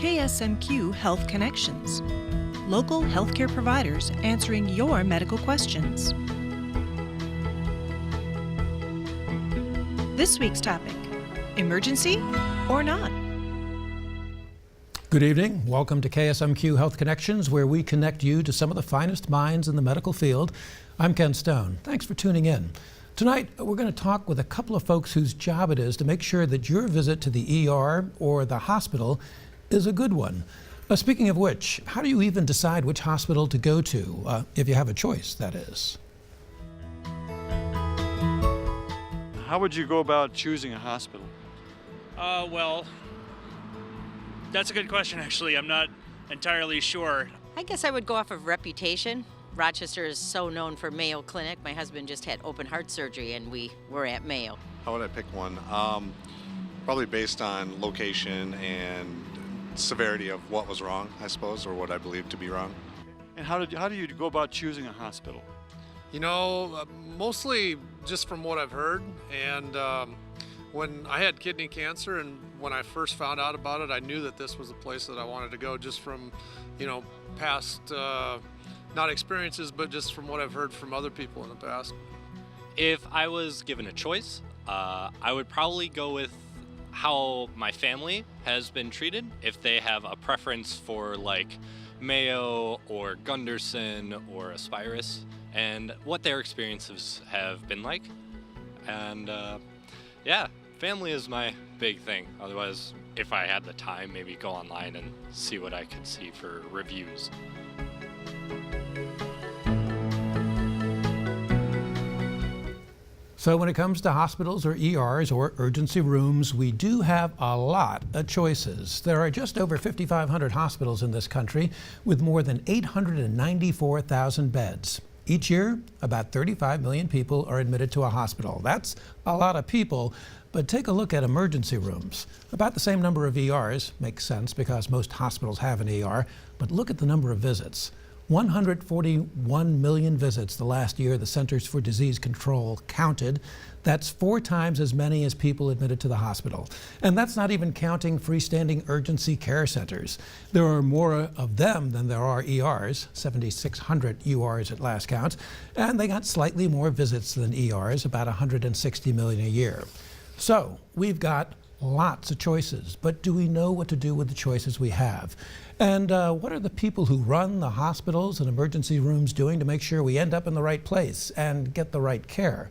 KSMQ Health Connections, local healthcare providers answering your medical questions. This week's topic, emergency or not? Good evening. Welcome to KSMQ Health Connections, where we connect you to some of the finest minds in the medical field. I'm Ken Stone. Thanks for tuning in. Tonight, we're going to talk with a couple of folks whose job it is to make sure that your visit to the ER or the hospital is a good one. Speaking of which, how do you even decide which hospital to go to, if you have a choice, that is? How would you go about choosing a hospital? Well, that's a good question, actually. I'm not entirely sure. I guess I would go off of reputation. Rochester is so known for Mayo Clinic. My husband just had open heart surgery and we were at Mayo. How would I pick one? Probably based on location and severity of what was wrong, I suppose, or what I believe to be wrong. And how do you go about choosing a hospital? You know, mostly just from what I've heard. And when I had kidney cancer and when I first found out about it, I knew that this was the place that I wanted to go just from, past, not experiences, but just from what I've heard from other people in the past. If I was given a choice, I would probably go with how my family has been treated. If they have a preference for like Mayo or Gunderson or Aspirus, and what their experiences have been like. And yeah, family is my big thing. Otherwise, if I had the time, maybe go online and see what I could see for reviews. So when it comes to hospitals or ERs or urgency rooms, we do have a lot of choices. There are just over 5,500 hospitals in this country with more than 894,000 beds. Each year, about 35 million people are admitted to a hospital. That's a lot of people, but take a look at emergency rooms. About the same number of ERs, makes sense because most hospitals have an ER, but look at the number of visits. 141 million visits the last year the Centers for Disease Control counted. That's 4 times as many as people admitted to the hospital. And that's not even counting freestanding urgency care centers. There are more of them than there are ERs, 7,600 URs at last count, and they got slightly more visits than ERs, about 160 million a year. So we've got lots of choices, but do we know what to do with the choices we have? And what are the people who run the hospitals and emergency rooms doing to make sure we end up in the right place and get the right care?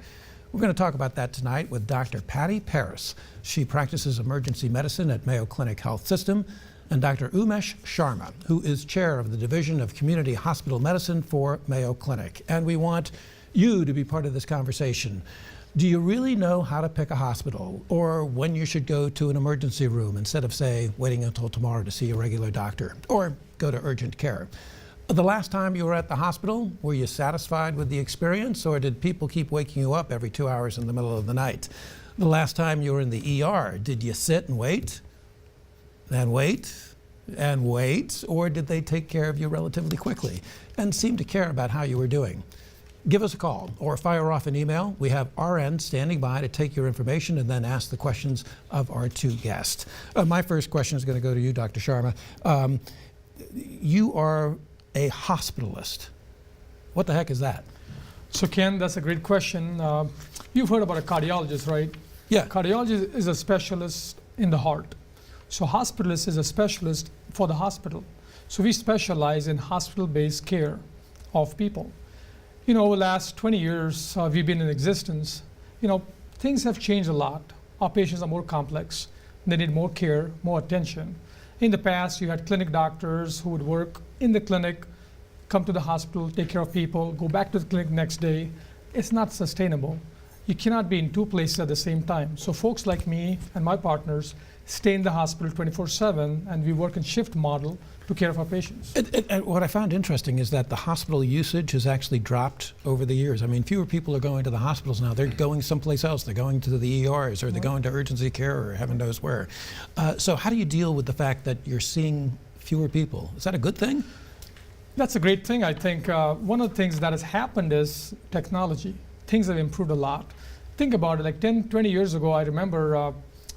We're going to talk about that tonight with Dr. Patti Paris. She practices emergency medicine at Mayo Clinic Health System, and Dr. Umesh Sharma, who is chair of the Division of Community Hospital Medicine for Mayo Clinic. And we want you to be part of this conversation. Do you really know how to pick a hospital or when you should go to an emergency room instead of, say, waiting until tomorrow to see a regular doctor or go to urgent care? The last time you were at the hospital, were you satisfied with the experience, or did people keep waking you up every 2 hours in the middle of the night? The last time you were in the ER, did you sit and wait and wait and wait, or did they take care of you relatively quickly and seem to care about how you were doing? Give us a call or fire off an email. We have RN standing by to take your information and then ask the questions of our 2 guests. My first question is going to go to you, Dr. Sharma. You are a hospitalist. What the heck is that? So Ken, that's a great question. You've heard about a cardiologist, right? Yeah. Cardiologist is a specialist in the heart. So hospitalist is a specialist for the hospital. So we specialize in hospital-based care of people. Over the last 20 years we've been in existence, things have changed a lot. Our patients are more complex. They need more care, more attention. In the past, you had clinic doctors who would work in the clinic, come to the hospital, take care of people, go back to the clinic next day. It's not sustainable. You cannot be in 2 places at the same time. So folks like me and my partners stay in the hospital 24/7, and we work in shift model to care for our patients. And what I found interesting is that the hospital usage has actually dropped over the years. I mean, fewer people are going to the hospitals now. They're going someplace else. They're going to the ERs, or they're going to urgency care, or heaven knows where. So how do you deal with the fact that you're seeing fewer people? Is that a good thing? That's a great thing, I think. One of the things that has happened is technology. Things have improved a lot. Think about it, like 10, 20 years ago, I remember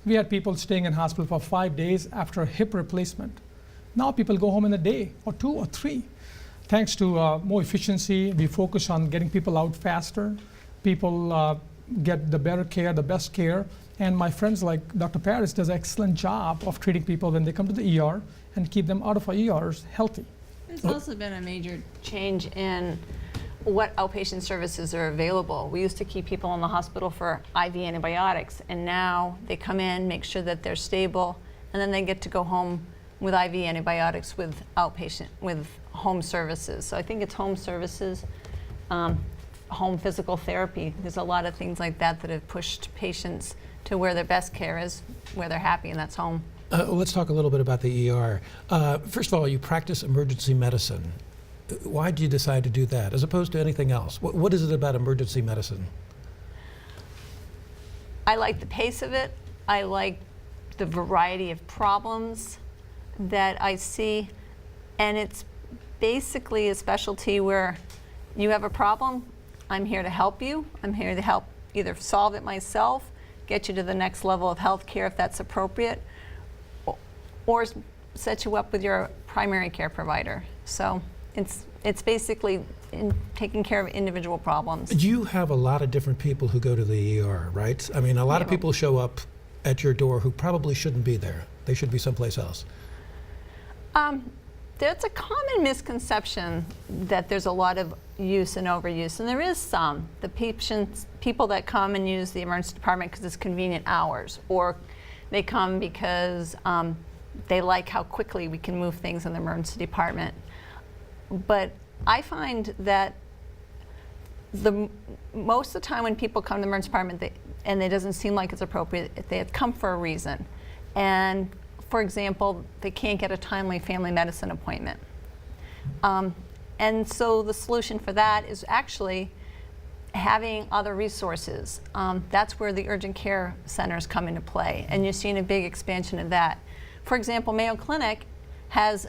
we had people staying in hospital for 5 days after a hip replacement. Now people go home in a day or 2 or 3. Thanks to more efficiency, we focus on getting people out faster. People get the better care, the best care. And my friends like Dr. Paris does an excellent job of treating people when they come to the ER and keep them out of our ERs healthy. There's also been a major change in what outpatient services are available. We used to keep people in the hospital for IV antibiotics, and now they come in, make sure that they're stable, and then they get to go home with IV antibiotics with outpatient, with home services. So I think it's home services, home physical therapy. There's a lot of things like that that have pushed patients to where their best care is, where they're happy, and that's home. Let's talk a little bit about the ER. First of all, you practice emergency medicine. Why did you decide to do that as opposed to anything else? What is it about emergency medicine? I like the pace of it. I like the variety of problems that I see. And it's basically a specialty where you have a problem, I'm here to help you. I'm here to help either solve it myself, get you to the next level of health care if that's appropriate, or set you up with your primary care provider. So it's basically taking care of individual problems. You have a lot of different people who go to the ER, right? I mean, a lot of people show up at your door who probably shouldn't be there. They should be someplace else. There's a common misconception that there's a lot of use and overuse, and there is some. The people that come and use the emergency department because it's convenient hours, or they come because they like how quickly we can move things in the emergency department. But I find that most of the time when people come to the emergency department and it doesn't seem like it's appropriate, they have come for a reason. And for example, they can't get a timely family medicine appointment. And so the solution for that is actually having other resources. That's where the urgent care centers come into play, and you're seeing a big expansion of that. For example, Mayo Clinic has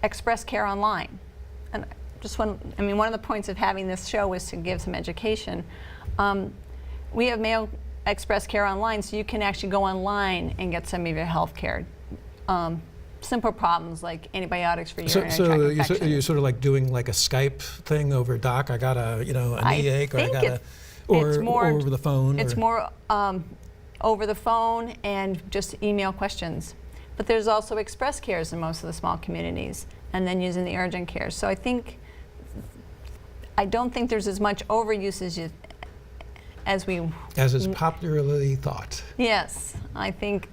Express Care Online. And one of the points of having this show is to give some education. We have Mayo Express Care Online, so you can actually go online and get some of your health care. Simple problems like antibiotics for urinary tract infections. So you're sort of like doing like a Skype thing over doc. I got a knee ache, or I got a, or over the phone. It's more over the phone and just email questions. But there's also express cares in most of the small communities, and then using the urgent care. So I don't think there's as much overuse as is popularly thought. Yes, I think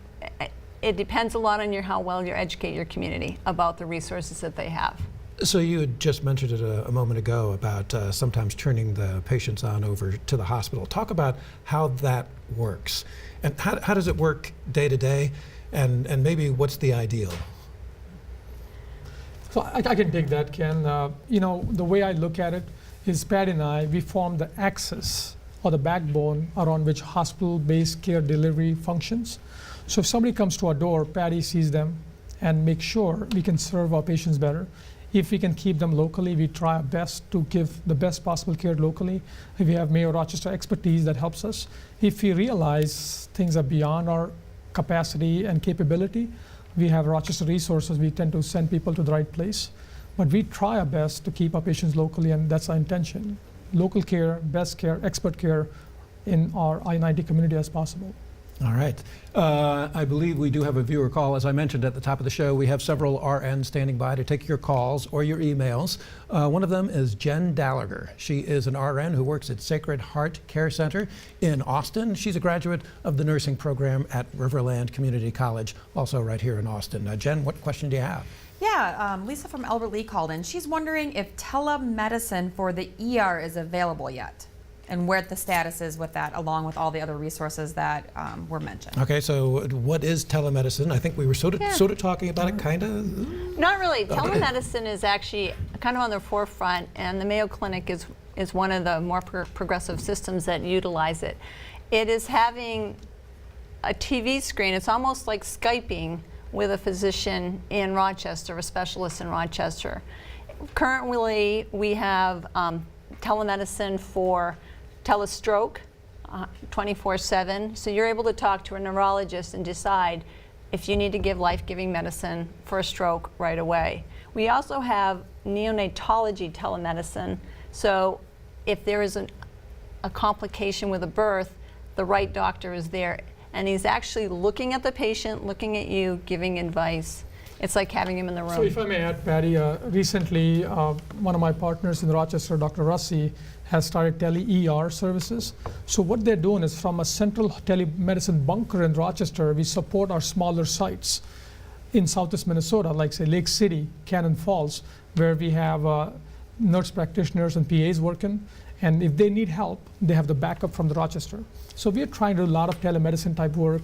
it depends a lot on how well you educate your community about the resources that they have. So you had just mentioned it a moment ago about sometimes turning the patients on over to the hospital. Talk about how that works, and how does it work day to day, and maybe what's the ideal? So I can take that, Ken. The way I look at it is Patty and I, we form the axis or the backbone around which hospital-based care delivery functions. So if somebody comes to our door, Patty sees them and makes sure we can serve our patients better. If we can keep them locally, we try our best to give the best possible care locally. If we have Mayo Rochester expertise, that helps us. If we realize things are beyond our capacity and capability, we have Rochester resources. We tend to send people to the right place. But we try our best to keep our patients locally, and that's our intention. Local care, best care, expert care in our I-90 community as possible. All right. I believe we do have a viewer call. As I mentioned at the top of the show, we have several RNs standing by to take your calls or your emails. One of them is Jen Dallagher. She is an RN who works at Sacred Heart Care Center in Austin. She's a graduate of the nursing program at Riverland Community College, also right here in Austin. Jen, what question do you have? Yeah, Lisa from Albert Lee called in. She's wondering if telemedicine for the ER is available yet, and where the status is with that, along with all the other resources that were mentioned. Okay, so what is telemedicine? I think we were sort of talking about it, kind of. Not really. Telemedicine is actually kind of on the forefront, and the Mayo Clinic is one of the more progressive systems that utilize it. It is having a TV screen. It's almost like Skyping with a physician in Rochester, a specialist in Rochester. Currently, we have telemedicine for telestroke 24/7, so you're able to talk to a neurologist and decide, if you need to give life-giving medicine for a stroke right away. We also have neonatology telemedicine, so if there is a complication with a birth, the right doctor is there, and he's actually looking at the patient, looking at you, giving advice. It's like having him in the room. So if I may add, Patty, recently one of my partners in Rochester, Dr. Russi, has started tele-ER services. So what they're doing is from a central telemedicine bunker in Rochester, we support our smaller sites in southeast Minnesota, like say Lake City, Cannon Falls, where we have nurse practitioners and PAs working. And if they need help, they have the backup from the Rochester. So we're trying to do a lot of telemedicine type work.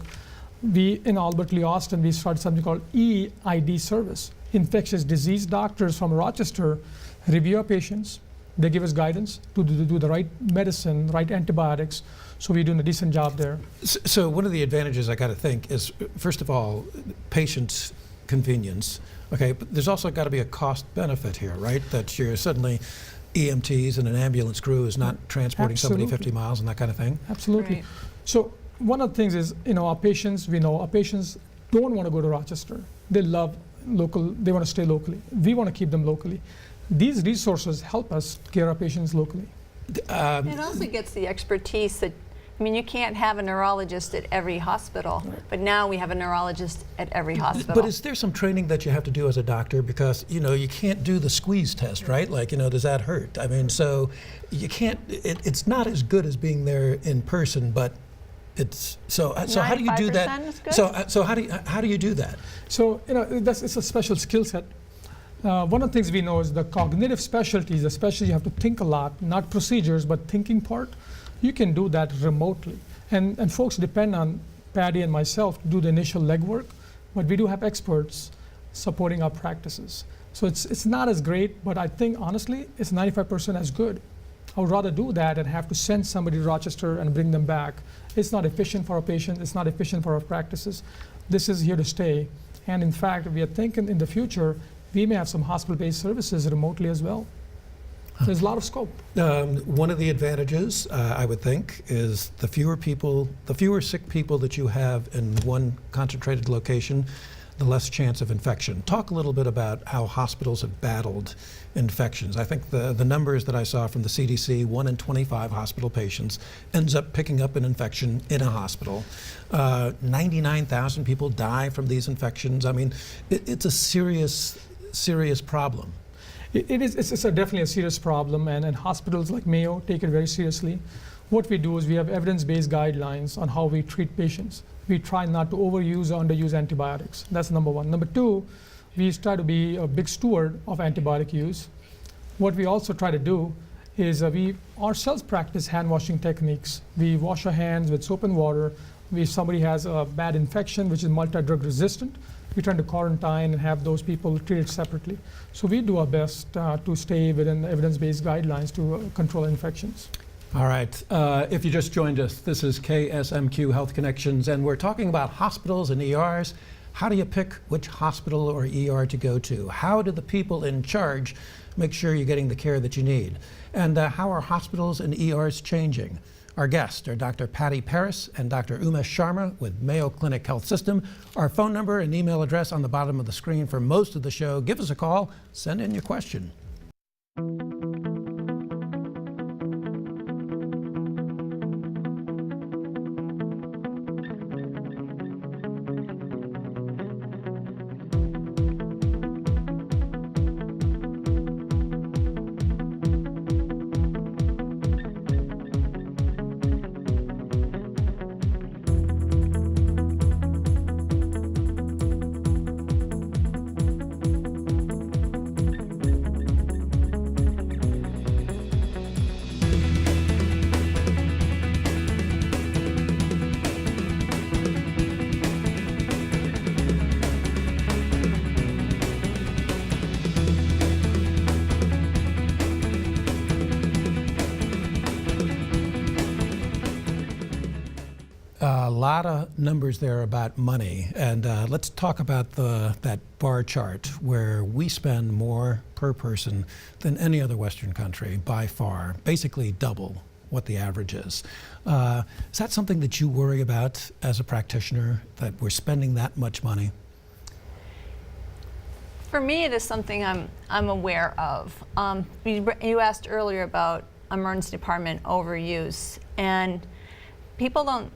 In Albert Lee Austin, we started something called EID service. Infectious disease doctors from Rochester review our patients. They give us guidance to do the right medicine, right antibiotics. So we're doing a decent job there. So one of the advantages I got to think is, first of all, patients' convenience. Okay, but there's also got to be a cost benefit here, right? That you're suddenly EMTs and an ambulance crew is not transporting somebody 50 miles and that kind of thing. Absolutely. Right. So one of the things is, our patients, we know our patients don't want to go to Rochester. They love local, they want to stay locally. We want to keep them locally. These resources help us care our patients locally. It also gets the expertise that, you can't have a neurologist at every hospital, but now we have a neurologist at every hospital. But is there some training that you have to do as a doctor? Because, you can't do the squeeze test, right? Like, does that hurt? So you can't, it's not as good as being there in person, but it's, so how do you do that? Is good? So how do you do that? So, it's a special skill set. One of the things we know is the cognitive specialties, especially you have to think a lot, not procedures, but thinking part. You can do that remotely. And folks depend on Patty and myself to do the initial legwork, but we do have experts supporting our practices. So it's not as great, but I think honestly, it's 95% as good. I would rather do that and have to send somebody to Rochester and bring them back. It's not efficient for our patients, it's not efficient for our practices. This is here to stay. And in fact, we are thinking in the future, we may have some hospital-based services remotely as well. There's a lot of scope. One of the advantages, I would think, is the fewer sick people that you have in one concentrated location, the less chance of infection. Talk a little bit about how hospitals have battled infections. I think the numbers that I saw from the CDC, 1 in 25 hospital patients ends up picking up an infection in a hospital. 99,000 people die from these infections. It's a serious problem. It's definitely a serious problem, and hospitals like Mayo take it very seriously. What we do is we have evidence-based guidelines on how we treat patients. We try not to overuse or underuse antibiotics. That's number one. Number two, we try to be a big steward of antibiotic use. What we also try to do is we ourselves practice hand washing techniques. We wash our hands with soap and water. If somebody has a bad infection, which is multi-drug resistant, we try to quarantine and have those people treated separately. So we do our best to stay within the evidence-based guidelines to control infections. All right, if you just joined us, this is KSMQ Health Connections, and we're talking about hospitals and ERs. How do you pick which hospital or ER to go to? How do the people in charge make sure you're getting the care that you need? And how are hospitals and ERs changing? Our guests are Dr. Patti Paris and Dr. Umesh Sharma with Mayo Clinic Health System. Our phone number and email address on the bottom of the screen for most of the show. Give us a call, send in your question. A lot of numbers there about money, and let's talk about that bar chart where we spend more per person than any other Western country by far, basically double what the average is. Is that something that you worry about as a practitioner, that we're spending that much money? For me, it is something I'm aware of. You asked earlier about emergency department overuse, and people don't.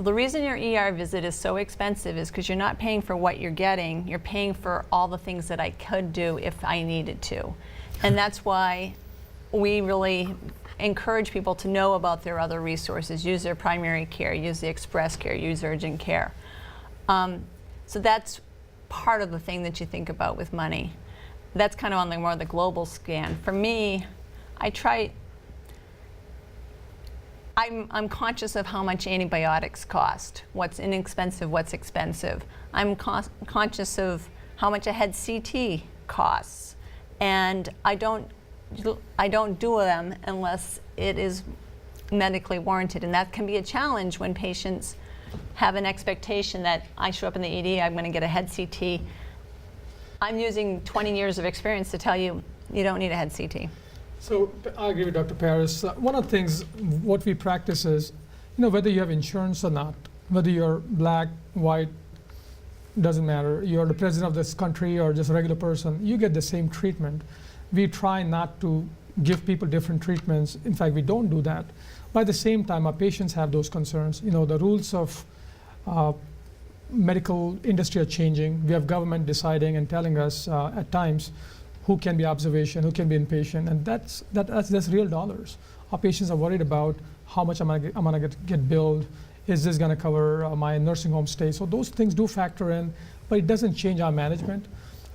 The reason your ER visit is so expensive is because you're not paying for what you're getting. You're paying for all the things that I could do if I needed to, and that's why we really encourage people to know about their other resources. Use their primary care, use the express care, use urgent care. So that's part of the thing that you think about with money. That's kind of on the more the global scan. For me, I'm conscious of how much antibiotics cost, what's inexpensive, what's expensive. I'm conscious of how much a head CT costs, and I don't do them unless it is medically warranted, and that can be a challenge when patients have an expectation that I show up in the ED, I'm going to get a head CT. I'm using 20 years of experience to tell you, you don't need a head CT. So I agree with Dr. Paris. One of the things, what we practice is, whether you have insurance or not, whether you're black, white, doesn't matter. You're the president of this country or just a regular person, you get the same treatment. We try not to give people different treatments. In fact, we don't do that. But at the same time, our patients have those concerns. The rules of medical industry are changing. We have government deciding and telling us at times who can be observation, who can be inpatient, and that's real dollars. Our patients are worried about how much I'm gonna get billed. Is this gonna cover my nursing home stay? So those things do factor in, but it doesn't change our management.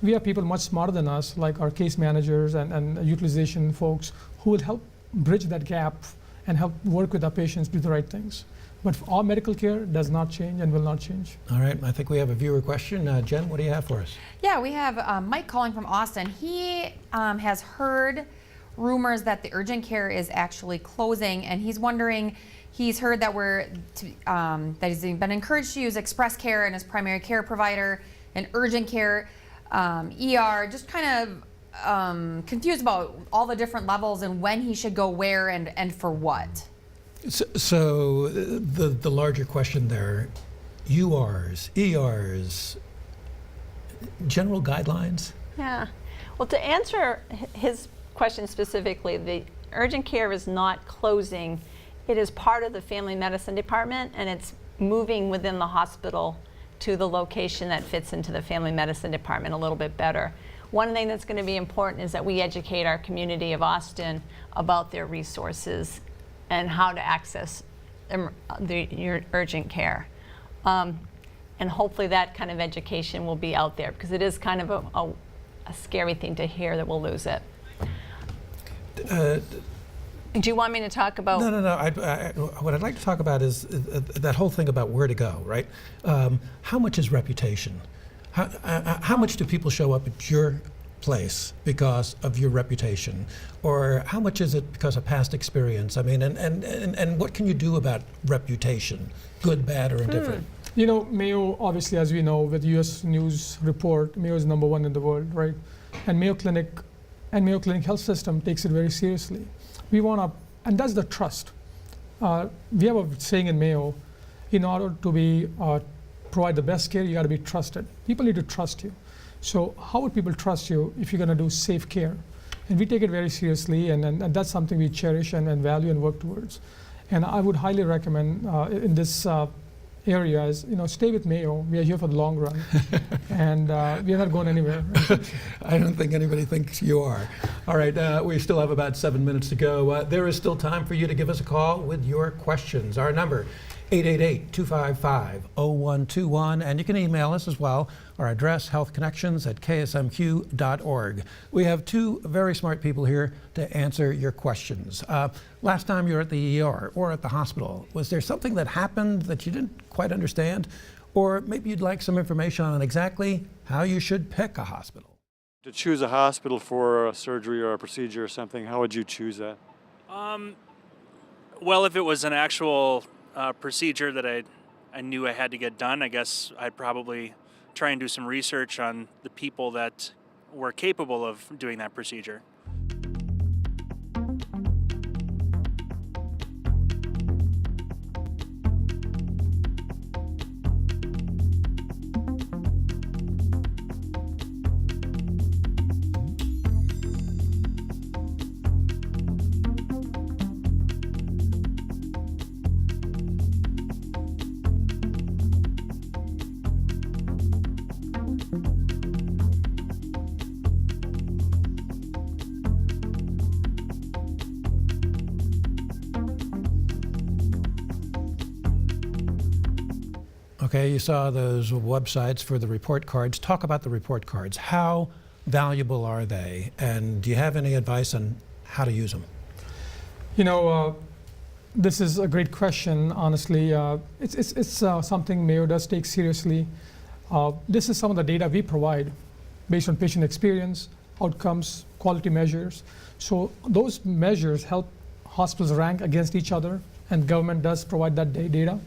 We have people much smarter than us, like our case managers and utilization folks, who will help bridge that gap and help work with our patients do the right things. But our medical care does not change and will not change. All right, I think we have a viewer question. Jen, what do you have for us? Yeah, we have Mike calling from Austin. He has heard rumors that the urgent care is actually closing, and he's wondering, he's heard that that he's been encouraged to use express care and his primary care provider and urgent care, ER, just kind of confused about all the different levels and when he should go where and for what. So the larger question there, URs, ERs, general guidelines? Yeah. Well, to answer his question specifically, the urgent care is not closing. It is part of the family medicine department, and it's moving within the hospital to the location that fits into the family medicine department a little bit better. One thing that's going to be important is that we educate our community of Austin about their resources and how to access your urgent care. And hopefully that kind of education will be out there, because it is kind of a scary thing to hear that we'll lose it. Do you want me to talk about? No. What I'd like to talk about is that whole thing about where to go, right? How much is reputation? How much do people show up at your place because of your reputation, or how much is it because of past experience? I mean, and what can you do about reputation, good, bad, or indifferent? Mayo, obviously, as we know, with U.S. News report, Mayo is #1 in the world, right? And Mayo Clinic Health System takes it very seriously. We want to, and that's the trust. We have a saying in Mayo, in order to provide the best care, you got to be trusted. People need to trust you. So how would people trust you if you're going to do safe care? And we take it very seriously, and that's something we cherish and value and work towards. And I would highly recommend in this area is, stay with Mayo. We are here for the long run, and we are not going anywhere. I don't think anybody thinks you are. All right, we still have about 7 minutes to go. There is still time for you to give us a call with your questions. Our number, 888-255-0121, and you can email us as well. Our address, healthconnections@ksmq.org. We have two very smart people here to answer your questions. Last time you were at the ER or at the hospital, was there something that happened that you didn't quite understand? Or maybe you'd like some information on exactly how you should pick a hospital. To choose a hospital for a surgery or a procedure or something, how would you choose that? Well, if it was an actual procedure that I knew I had to get done, I guess I'd probably try and do some research on the people that were capable of doing that procedure. Okay, you saw those websites for the report cards. Talk about the report cards. How valuable are they? And do you have any advice on how to use them? You know, this is a great question, honestly. It's something Mayo does take seriously. This is some of the data we provide based on patient experience, outcomes, quality measures. So those measures help hospitals rank against each other, and government does provide that data.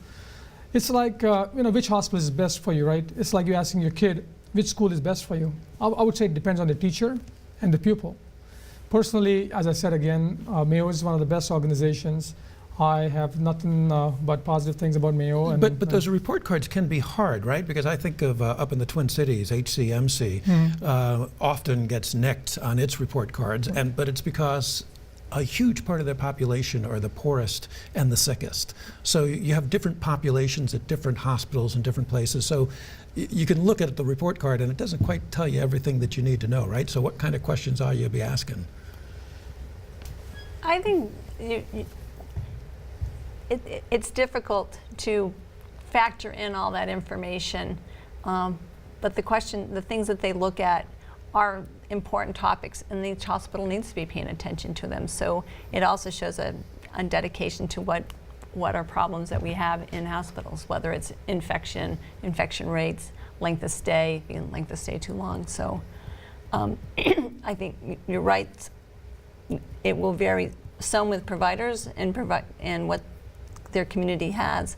It's like, which hospital is best for you, right? It's like you asking your kid, which school is best for you? I would say it depends on the teacher and the pupil. Personally, as I said again, Mayo is one of the best organizations. I have nothing but positive things about Mayo. And, but those report cards can be hard, right? Because I think of up in the Twin Cities, HCMC often gets nicked on its report cards, but it's because a huge part of their population are the poorest and the sickest. So you have different populations at different hospitals and different places. So you can look at the report card and it doesn't quite tell you everything that you need to know, right? So what kind of questions are you be asking? I think it's difficult to factor in all that information, but the things that they look at are important topics, and each hospital needs to be paying attention to them. So it also shows a dedication to what are problems that we have in hospitals, whether it's infection rates, length of stay, being length of stay too long. So I think you're right. It will vary some with providers and what their community has,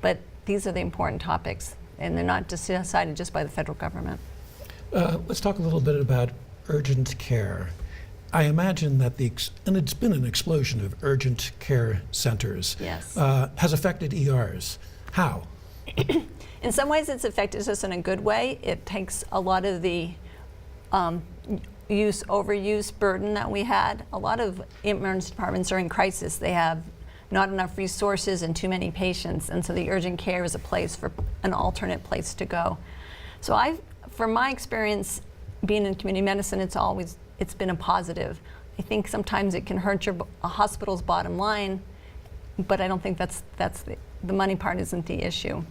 but these are the important topics, and they're not decided just by the federal government. Let's talk a little bit about urgent care. I imagine that and it's been an explosion of urgent care centers, yes, has affected ERs. How? In some ways it's affected us in a good way. It takes a lot of the overuse burden that we had. A lot of emergency departments are in crisis. They have not enough resources and too many patients, and so the urgent care is a place for an alternate place to go. So from my experience being in community medicine, it's been a positive. I think sometimes it can hurt a hospital's bottom line, but I don't think that's the money part isn't the issue.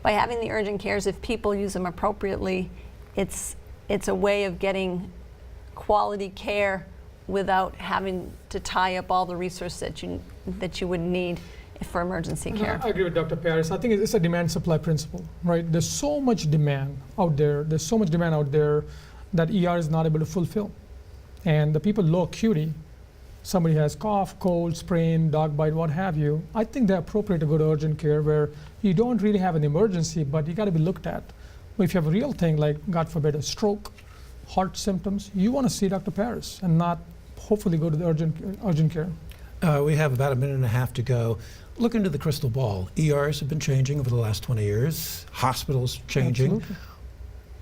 By having the urgent cares, if people use them appropriately, it's a way of getting quality care without having to tie up all the resources that you would need for emergency care. I agree with Dr. Paris. I think it's a demand-supply principle, right? There's so much demand out there. There's so much demand out there that ER is not able to fulfill. And the people low acuity, somebody has cough, cold, sprain, dog bite, what have you, I think they're appropriate to go to urgent care where you don't really have an emergency, but you got to be looked at. But if you have a real thing like, God forbid, a stroke, heart symptoms, you want to see Dr. Paris and not hopefully go to the urgent care. We have about a minute and a half to go. Look into the crystal ball. ERs have been changing over the last 20 years. Hospitals changing. Absolutely.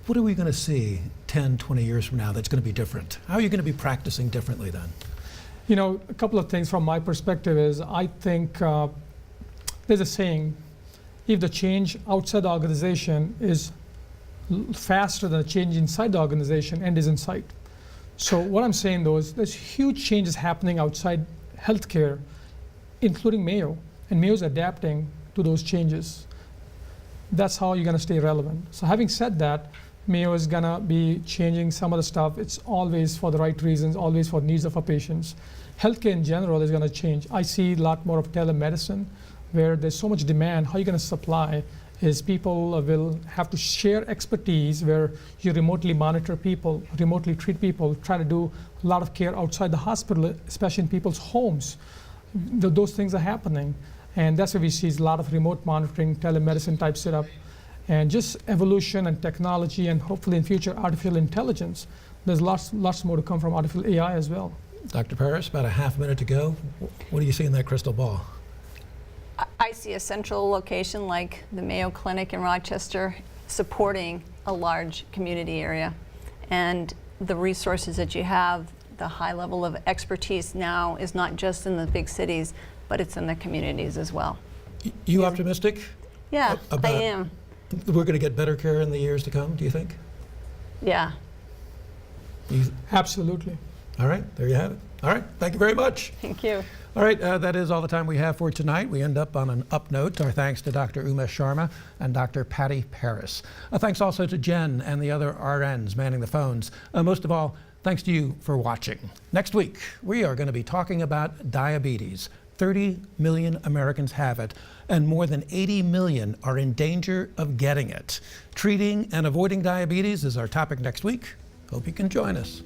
What are we going to see 10, 20 years from now that's going to be different? How are you going to be practicing differently then? You know, a couple of things from my perspective is I think there's a saying, if the change outside the organization is faster than the change inside the organization, end is in sight. So what I'm saying though is there's huge changes happening outside healthcare, including Mayo, and Mayo's adapting to those changes. That's how you're going to stay relevant. So having said that, Mayo is going to be changing some of the stuff. It's always for the right reasons, always for needs of our patients. Healthcare in general is going to change. I see a lot more of telemedicine where there's so much demand. How you're going to supply is people will have to share expertise where you remotely monitor people, remotely treat people, try to do a lot of care outside the hospital, especially in people's homes. Those things are happening. And that's where we see a lot of remote monitoring, telemedicine type setup, and just evolution and technology, and hopefully in future artificial intelligence. There's lots more to come from artificial AI as well. Dr. Paris, about a half minute to go. What do you see in that crystal ball? I see a central location like the Mayo Clinic in Rochester supporting a large community area. And the resources that you have, the high level of expertise now is not just in the big cities, but it's in the communities as well. You optimistic? Yeah, I am. We're going to get better care in the years to come, do you think? Yeah. Absolutely. All right, there you have it. All right, thank you very much. Thank you. All right, that is all the time we have for tonight. We end up on an up note. Our thanks to Dr. Umesh Sharma and Dr. Patti Paris. Thanks also to Jen and the other RNs manning the phones. Most of all, thanks to you for watching. Next week, we are going to be talking about diabetes. 30 million Americans have it, and more than 80 million are in danger of getting it. Treating and avoiding diabetes is our topic next week. Hope you can join us.